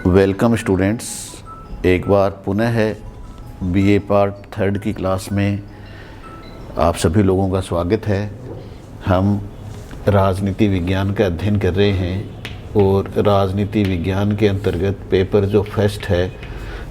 Welcome students, एक बार पुनः है बीए पार्ट 3 की क्लास में आप सभी लोगों का स्वागत है। हम राजनीति विज्ञान का अध्ययन कर रहे हैं और राजनीति विज्ञान के अंतर्गत पेपर जो फर्स्ट है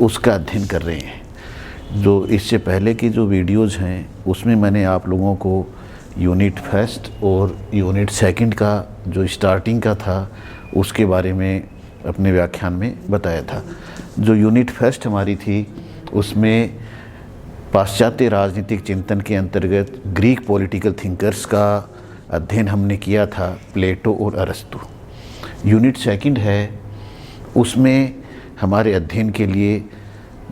उसका अध्ययन कर रहे हैं। जो इससे पहले की जो वीडियोज़ हैं उसमें मैंने आप लोगों को यूनिट फर्स्ट और यूनिट सेकंड का जो स्टार्टिंग का था उसके बारे में अपने व्याख्यान में बताया था। जो यूनिट फर्स्ट हमारी थी उसमें पाश्चात्य राजनीतिक चिंतन के अंतर्गत ग्रीक पॉलिटिकल थिंकर्स का अध्ययन हमने किया था, प्लेटो और अरस्तु। यूनिट सेकंड है, उसमें हमारे अध्ययन के लिए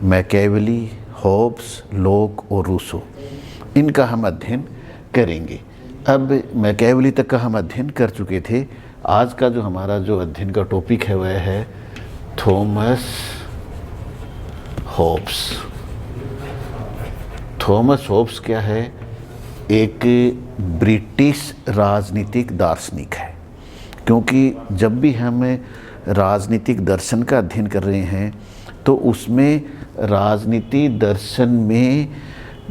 मैकियावेली, हॉब्स, लॉक और रूसो, इनका हम अध्ययन करेंगे। अब मैकियावेली तक का हम अध्ययन कर चुके थे। आज का जो हमारा जो अध्ययन का टॉपिक है वह है थॉमस हॉब्स। थॉमस हॉब्स क्या है? एक ब्रिटिश राजनीतिक दार्शनिक है। क्योंकि जब भी हम राजनीतिक दर्शन का अध्ययन कर रहे हैं तो उसमें राजनीति दर्शन में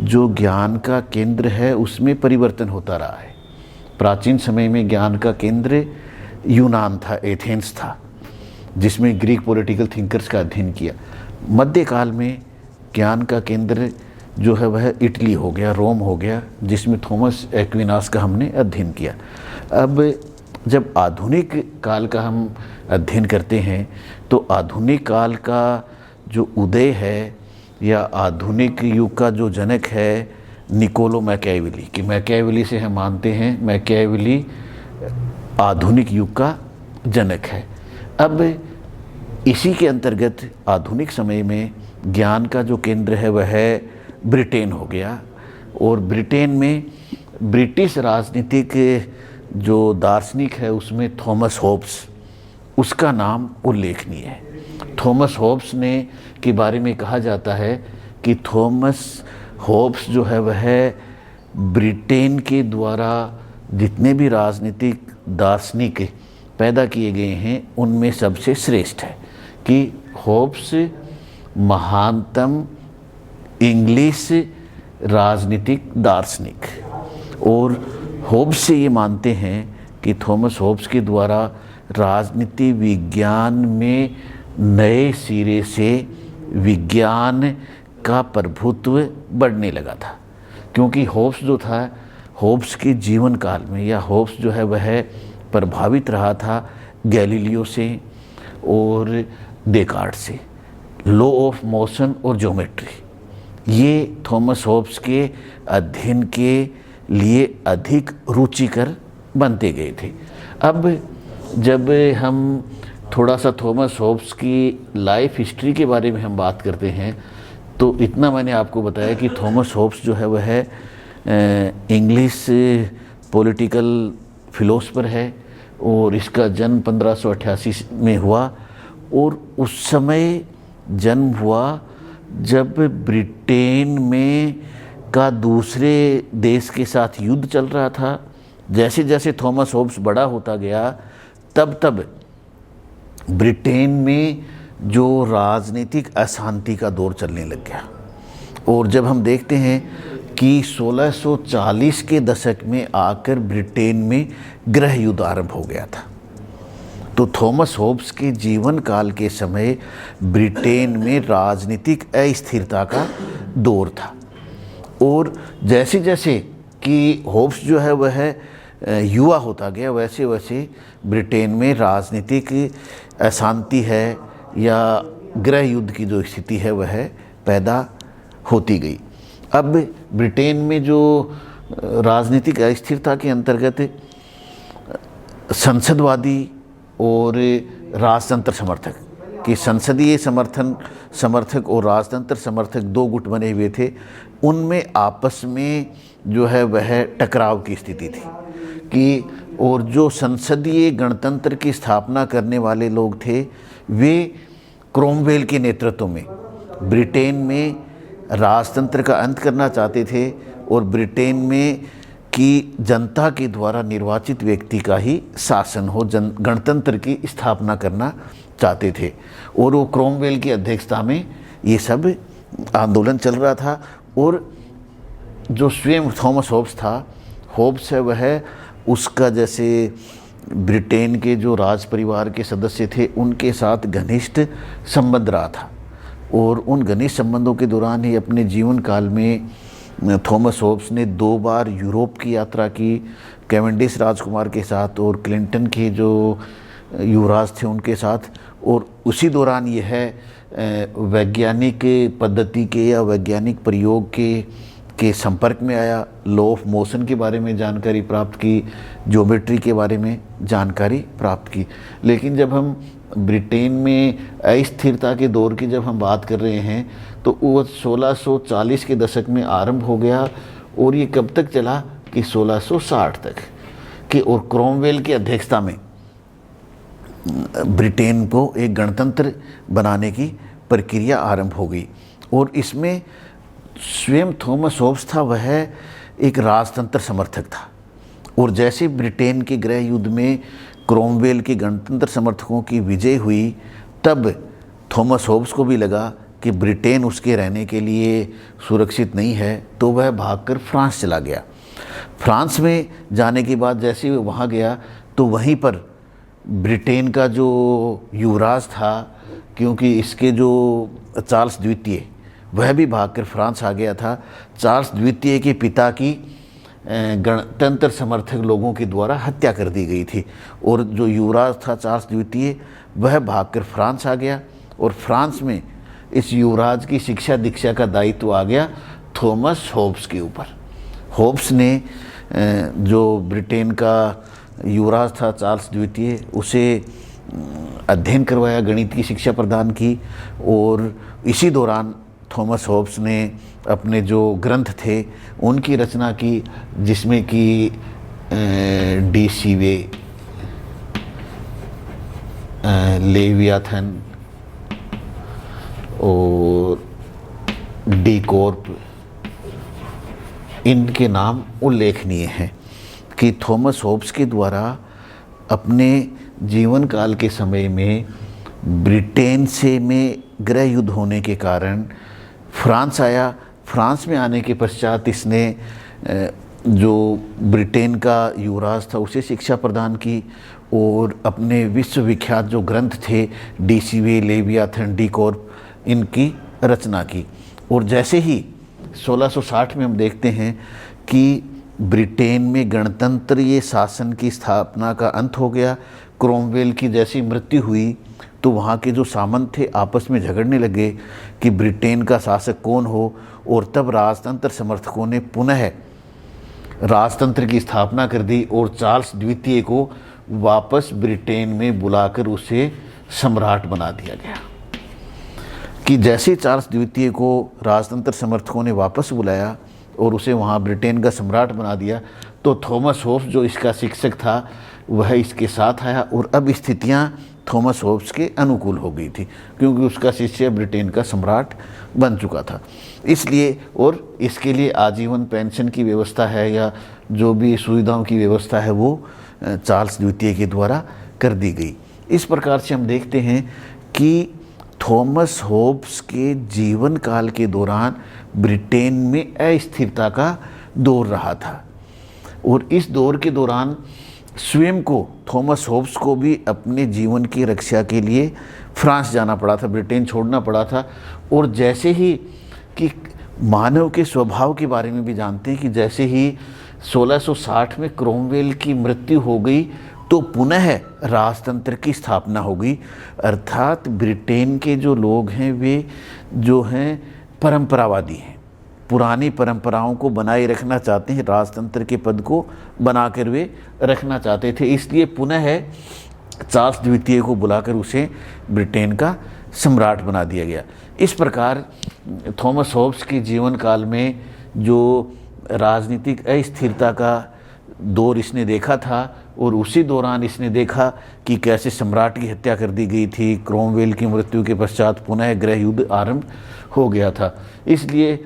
जो ज्ञान का केंद्र है उसमें परिवर्तन होता रहा है। प्राचीन समय में ज्ञान का केंद्र यूनान था, एथेंस था, जिसमें ग्रीक पॉलिटिकल थिंकर्स का अध्ययन किया। मध्यकाल में ज्ञान का केंद्र जो है वह इटली हो गया, रोम हो गया, जिसमें थॉमस एक्विनास का हमने अध्ययन किया। अब जब आधुनिक काल का हम अध्ययन करते हैं तो आधुनिक काल का जो उदय है या आधुनिक युग का जो जनक है निकोलो मैकियावेली, कि मैकियावेली से हम मानते हैं मैकियावेली आधुनिक युग का जनक है। अब इसी के अंतर्गत आधुनिक समय में ज्ञान का जो केंद्र है वह है ब्रिटेन हो गया, और ब्रिटेन में ब्रिटिश राजनीतिक जो दार्शनिक है उसमें थॉमस हॉब्स, उसका नाम उल्लेखनीय है। थॉमस हॉब्स ने के बारे में कहा जाता है कि थॉमस हॉब्स जो है वह ब्रिटेन के द्वारा जितने भी राजनीतिक दार्शनिक पैदा किए गए हैं उनमें सबसे श्रेष्ठ है, कि हॉब्स महानतम इंग्लिश राजनीतिक दार्शनिक। और हॉब्स से ये मानते हैं कि थॉमस हॉब्स के द्वारा राजनीति विज्ञान में नए सिरे से विज्ञान का प्रभुत्व बढ़ने लगा था। क्योंकि हॉब्स जो था, हॉब्स के जीवन काल में या हॉब्स जो है वह प्रभावित रहा था गैलीलियो से और डेकार्ट से, लॉ ऑफ मोशन और ज्योमेट्री। ये थॉमस हॉब्स के अध्ययन के लिए अधिक रुचिकर बनते गए थे। अब जब हम थोड़ा सा थॉमस हॉब्स की लाइफ हिस्ट्री के बारे में हम बात करते हैं तो इतना मैंने आपको बताया कि थॉमस हॉब्स जो है वह इंग्लिश पॉलिटिकल फिलोसफर है और इसका जन्म 1588 में हुआ। और उस समय जन्म हुआ जब ब्रिटेन में का दूसरे देश के साथ युद्ध चल रहा था। जैसे जैसे थॉमस हॉब्स बड़ा होता गया तब तब ब्रिटेन में जो राजनीतिक अशांति का दौर चलने लग गया। और जब हम देखते हैं कि 1640 के दशक में आकर ब्रिटेन में गृह युद्ध आरंभ हो गया था, तो थॉमस हॉब्स के जीवन काल के समय ब्रिटेन में राजनीतिक अस्थिरता का दौर था। और जैसे जैसे कि हॉब्स जो है वह युवा होता गया वैसे वैसे ब्रिटेन में राजनीतिक अशांति है या गृह युद्ध की जो स्थिति है वह पैदा होती गई। अब ब्रिटेन में जो राजनीतिक अस्थिरता के अंतर्गत संसदवादी और राजतंत्र समर्थक, कि संसदीय समर्थक और राजतंत्र समर्थक दो गुट बने हुए थे, उनमें आपस में जो है वह टकराव की स्थिति थी। कि और जो संसदीय गणतंत्र की स्थापना करने वाले लोग थे वे क्रोमवेल के नेतृत्व में ब्रिटेन में राजतंत्र का अंत करना चाहते थे और ब्रिटेन में कि जनता के द्वारा निर्वाचित व्यक्ति का ही शासन हो, गणतंत्र की स्थापना करना चाहते थे। और वो क्रोमवेल की अध्यक्षता में ये सब आंदोलन चल रहा था। और जो स्वयं थॉमस होब्स था, होब्स है, वह उसका जैसे ब्रिटेन के जो राज परिवार के सदस्य थे उनके साथ घनिष्ठ संबंध रहा था। और उन घनिष्ठ संबंधों के दौरान ही अपने जीवन काल में थॉमस होब्स ने 2 बार यूरोप की यात्रा की, कैवेंडिश राजकुमार के साथ और क्लिंटन के जो युवराज थे उनके साथ। और उसी दौरान यह वैज्ञानिक पद्धति के या वैज्ञानिक प्रयोग के संपर्क में आया, लॉ ऑफ मोशन के बारे में जानकारी प्राप्त की, ज्योमेट्री के बारे में जानकारी प्राप्त की। लेकिन जब हम ब्रिटेन में अस्थिरता के दौर की जब हम बात कर रहे हैं तो वो 1640 के दशक में आरंभ हो गया और ये कब तक चला कि 1660 तक कि, और क्रोमवेल की अध्यक्षता में ब्रिटेन को एक गणतंत्र बनाने की प्रक्रिया आरंभ हो गई। और इसमें स्वयं थॉमस होब्स था, वह एक राजतंत्र समर्थक था। और जैसे ब्रिटेन के गृह युद्ध में क्रोमवेल के गणतंत्र समर्थकों की विजय हुई, तब थॉमस होब्स को भी लगा कि ब्रिटेन उसके रहने के लिए सुरक्षित नहीं है, तो वह भागकर फ्रांस चला गया। फ्रांस में जाने के बाद जैसे ही वहाँ गया तो वहीं पर ब्रिटेन का जो युवराज था, क्योंकि इसके जो चार्ल्स द्वितीय, वह भी भागकर फ्रांस आ गया था। चार्ल्स द्वितीय के पिता की गणतंत्र समर्थक लोगों के द्वारा हत्या कर दी गई थी। और जो युवराज था चार्ल्स द्वितीय, वह भागकर फ्रांस आ गया। और फ्रांस में इस युवराज की शिक्षा दीक्षा का दायित्व आ गया थॉमस होब्स के ऊपर। होब्स ने जो ब्रिटेन का युवराज था चार्ल्स द्वितीय, उसे अध्ययन करवाया, गणित की शिक्षा प्रदान की। और इसी दौरान थॉमस होब्स ने अपने जो ग्रंथ थे उनकी रचना की, जिसमें कि डी सीवे, लेवियाथन और डी कॉर्प, इनके नाम उल्लेखनीय हैं कि थॉमस होब्स के द्वारा अपने जीवन काल के समय में ब्रिटेन से में गृह युद्ध होने के कारण फ्रांस आया। फ्रांस में आने के पश्चात इसने जो ब्रिटेन का युवराज था उसे शिक्षा प्रदान की और अपने विश्वविख्यात जो ग्रंथ थे डी सीवे, लेवियाथन, डी कॉर्प, इनकी रचना की। और जैसे ही 1660 में हम देखते हैं कि ब्रिटेन में गणतंत्रीय शासन की स्थापना का अंत हो गया। क्रोमवेल की जैसी मृत्यु हुई तो वहाँ के जो सामंत थे आपस में झगड़ने लगे कि ब्रिटेन का शासक कौन हो। और तब राजतंत्र समर्थकों ने पुनः राजतंत्र की स्थापना कर दी और चार्ल्स द्वितीय को वापस ब्रिटेन में बुलाकर उसे सम्राट बना दिया गया। कि जैसे चार्ल्स द्वितीय को राजतंत्र समर्थकों ने वापस बुलाया और उसे वहाँ ब्रिटेन का सम्राट बना दिया, तो थॉमस होब्स जो इसका शिक्षक था वह इसके साथ आया। और अब स्थितियाँ थॉमस होब्स के अनुकूल हो गई थी, क्योंकि उसका शिष्य ब्रिटेन का सम्राट बन चुका था। इसलिए और इसके लिए आजीवन पेंशन की व्यवस्था है या जो भी सुविधाओं की व्यवस्था है वो चार्ल्स द्वितीय के द्वारा कर दी गई। इस प्रकार से हम देखते हैं कि थॉमस होब्स के जीवन काल के दौरान ब्रिटेन में अस्थिरता का दौर रहा था। और इस दौर के दौरान स्वयं को थॉमस होब्स को भी अपने जीवन की रक्षा के लिए फ्रांस जाना पड़ा था, ब्रिटेन छोड़ना पड़ा था। और जैसे ही कि मानव के स्वभाव के बारे में भी जानते हैं कि जैसे ही 1660 में क्रोमवेल की मृत्यु हो गई तो पुनः राजतंत्र की स्थापना हो गई। अर्थात ब्रिटेन के जो लोग हैं वे जो हैं परंपरावादी हैं, पुरानी परंपराओं को बनाए रखना चाहते हैं, राजतंत्र के पद को बनाकर वे रखना चाहते थे। इसलिए पुनः चार्ल्स द्वितीय को बुलाकर उसे ब्रिटेन का सम्राट बना दिया गया। इस प्रकार थॉमस होब्स के जीवन काल में जो राजनीतिक अस्थिरता का दौर इसने देखा था और उसी दौरान इसने देखा कि कैसे सम्राट की हत्या कर दी गई थी। क्रोमवेल की मृत्यु के पश्चात पुनः गृह युद्ध आरंभ हो गया था। इसलिए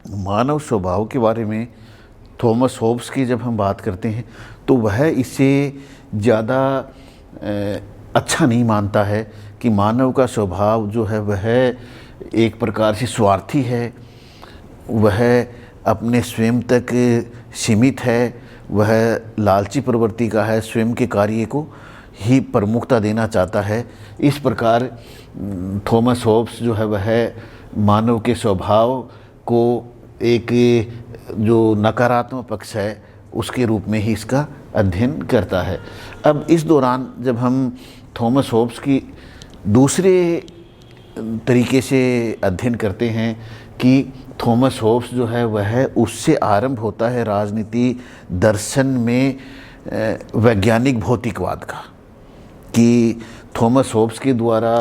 मानव स्वभाव के बारे में थॉमस होब्स की जब हम बात करते हैं तो वह इसे ज़्यादा अच्छा नहीं मानता है कि मानव का स्वभाव जो है वह एक प्रकार से स्वार्थी है, वह अपने स्वयं तक सीमित है, वह लालची प्रवृत्ति का है, स्वयं के कार्य को ही प्रमुखता देना चाहता है। इस प्रकार थॉमस होब्स जो है वह मानव के स्वभाव को एक जो नकारात्मक पक्ष है उसके रूप में ही इसका अध्ययन करता है। अब इस दौरान जब हम थॉमस होब्स की दूसरे तरीके से अध्ययन करते हैं कि थॉमस होब्स जो है वह उससे आरंभ होता है राजनीति दर्शन में वैज्ञानिक भौतिकवाद का, कि थॉमस होब्स के द्वारा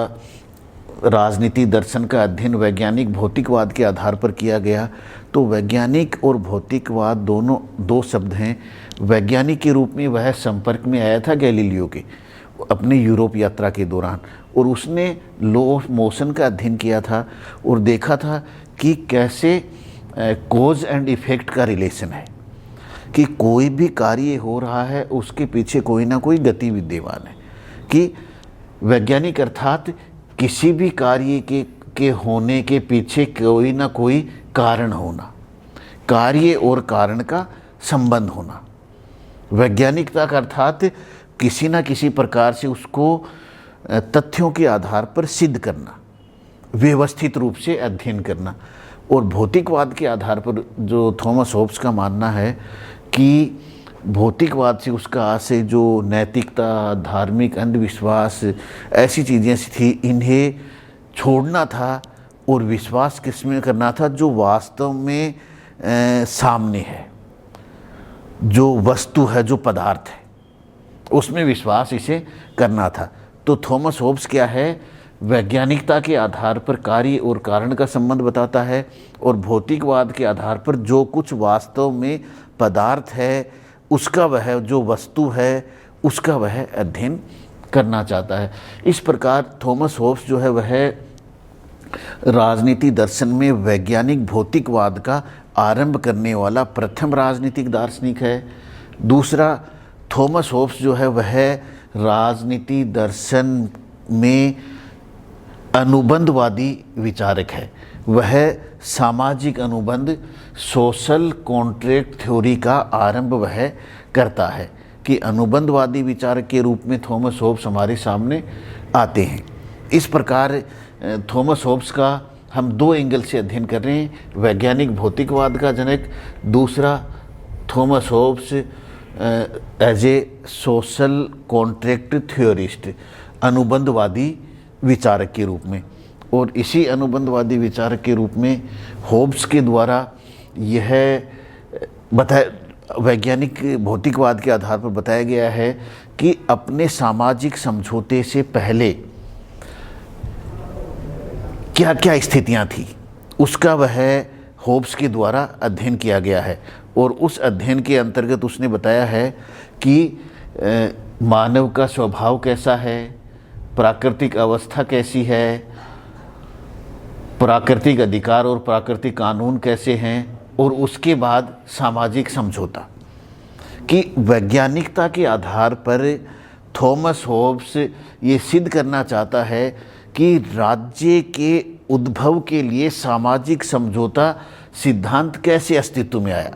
राजनीति दर्शन का अध्ययन वैज्ञानिक भौतिकवाद के आधार पर किया गया। तो वैज्ञानिक और भौतिकवाद दोनों दो शब्द हैं। वैज्ञानिक के रूप में वह संपर्क में आया था गैलीलियो के अपने यूरोप यात्रा के दौरान, और उसने लॉ ऑफ मोशन का अध्ययन किया था और देखा था कि कैसे कॉज एंड इफ़ेक्ट का रिलेशन है, कि कोई भी कार्य हो रहा है उसके पीछे कोई ना कोई गति विद्यमान है, कि वैज्ञानिक अर्थात किसी भी कार्य के होने के पीछे कोई ना कोई कारण होना, कार्य और कारण का संबंध होना। वैज्ञानिकता का अर्थात किसी न किसी प्रकार से उसको तथ्यों के आधार पर सिद्ध करना, व्यवस्थित रूप से अध्ययन करना। और भौतिकवाद के आधार पर जो थॉमस होब्स का मानना है कि भौतिकवाद से उसका आशय जो नैतिकता, धार्मिक अंधविश्वास, ऐसी चीज़ें थी, इन्हें छोड़ना था और विश्वास किसमें करना था, जो वास्तव में सामने है, जो वस्तु है, जो पदार्थ है, उसमें विश्वास इसे करना था। तो थॉमस होब्स क्या है, वैज्ञानिकता के आधार पर कार्य और कारण का संबंध बताता है, और भौतिकवाद के आधार पर जो कुछ वास्तव में पदार्थ है उसका वह जो वस्तु है उसका वह अध्ययन करना चाहता है। इस प्रकार थॉमस होब्स जो है वह राजनीति दर्शन में वैज्ञानिक भौतिकवाद का आरंभ करने वाला प्रथम राजनीतिक दार्शनिक है। दूसरा, थॉमस होब्स जो है वह राजनीति दर्शन में अनुबंधवादी विचारक है। वह सामाजिक अनुबंध, सोशल कॉन्ट्रैक्ट थ्योरी का आरंभ वह करता है, कि अनुबंधवादी विचारक के रूप में थॉमस होब्स हमारे सामने आते हैं। इस प्रकार थॉमस होब्स का हम दो एंगल से अध्ययन कर रहे हैं, वैज्ञानिक भौतिकवाद का जनक, दूसरा Thomas Hobbes as a social contract theorist, अनुबंधवादी विचारक के रूप में। और इसी अनुबंधवादी विचारक के रूप में होब्स के द्वारा यह वैज्ञानिक भौतिकवाद के आधार पर बताया गया है कि अपने सामाजिक समझौते से पहले क्या क्या स्थितियां थी, उसका वह होब्स के द्वारा अध्ययन किया गया है। और उस अध्ययन के अंतर्गत उसने बताया है कि मानव का स्वभाव कैसा है, प्राकृतिक अवस्था कैसी है, प्राकृतिक अधिकार और प्राकृतिक कानून कैसे हैं, और उसके बाद सामाजिक समझौता। कि वैज्ञानिकता के आधार पर थॉमस होब्स ये सिद्ध करना चाहता है कि राज्य के उद्भव के लिए सामाजिक समझौता सिद्धांत कैसे अस्तित्व में आया,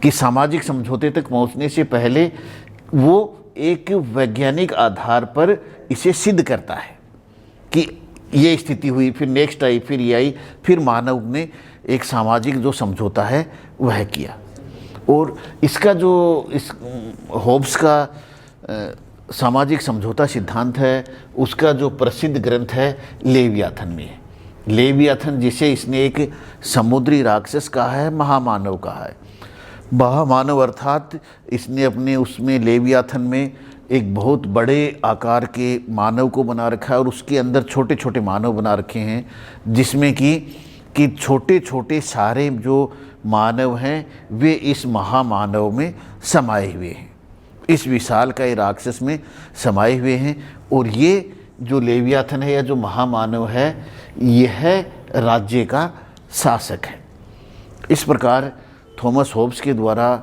कि सामाजिक समझौते तक पहुंचने से पहले वो एक वैज्ञानिक आधार पर इसे सिद्ध करता है कि ये स्थिति हुई, फिर नेक्स्ट आई, फिर ये आई, फिर मानव ने एक सामाजिक जो समझौता है वह किया। और इसका जो इस होब्स का सामाजिक समझौता सिद्धांत है, उसका जो प्रसिद्ध ग्रंथ है लेवियाथन में है। लेवियाथन जिसे इसने एक समुद्री राक्षस कहा है, महामानव कहा है। महामानव अर्थात इसने अपने उसमें लेवियाथन में एक बहुत बड़े आकार के मानव को बना रखा है, और उसके अंदर छोटे छोटे मानव बना रखे हैं, जिसमें कि छोटे छोटे सारे जो मानव हैं वे इस महामानव में समाये हुए हैं, इस विशाल का राक्षस में समाये हुए हैं। और ये जो लेवियाथन है या जो महामानव है, यह राज्य का शासक है। इस प्रकार थॉमस होब्स के द्वारा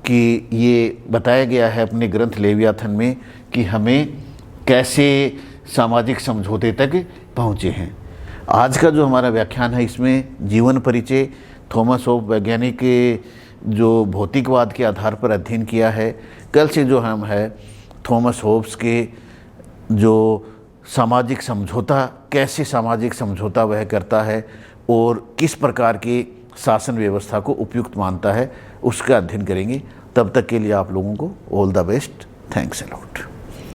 कि ये बताया गया है अपने ग्रंथ लेवियाथन में कि हमें कैसे सामाजिक समझौते तक पहुँचे हैं। आज का जो हमारा व्याख्यान है इसमें जीवन परिचय थॉमस होब्स वैज्ञानिक के जो भौतिकवाद के आधार पर अध्ययन किया है। कल से जो हम है थॉमस होब्स के जो सामाजिक समझौता, कैसे सामाजिक समझौता वह करता है और किस प्रकार की शासन व्यवस्था को उपयुक्त मानता है, उसका अध्ययन करेंगे। तब तक के लिए आप लोगों को all the best. Thanks a lot.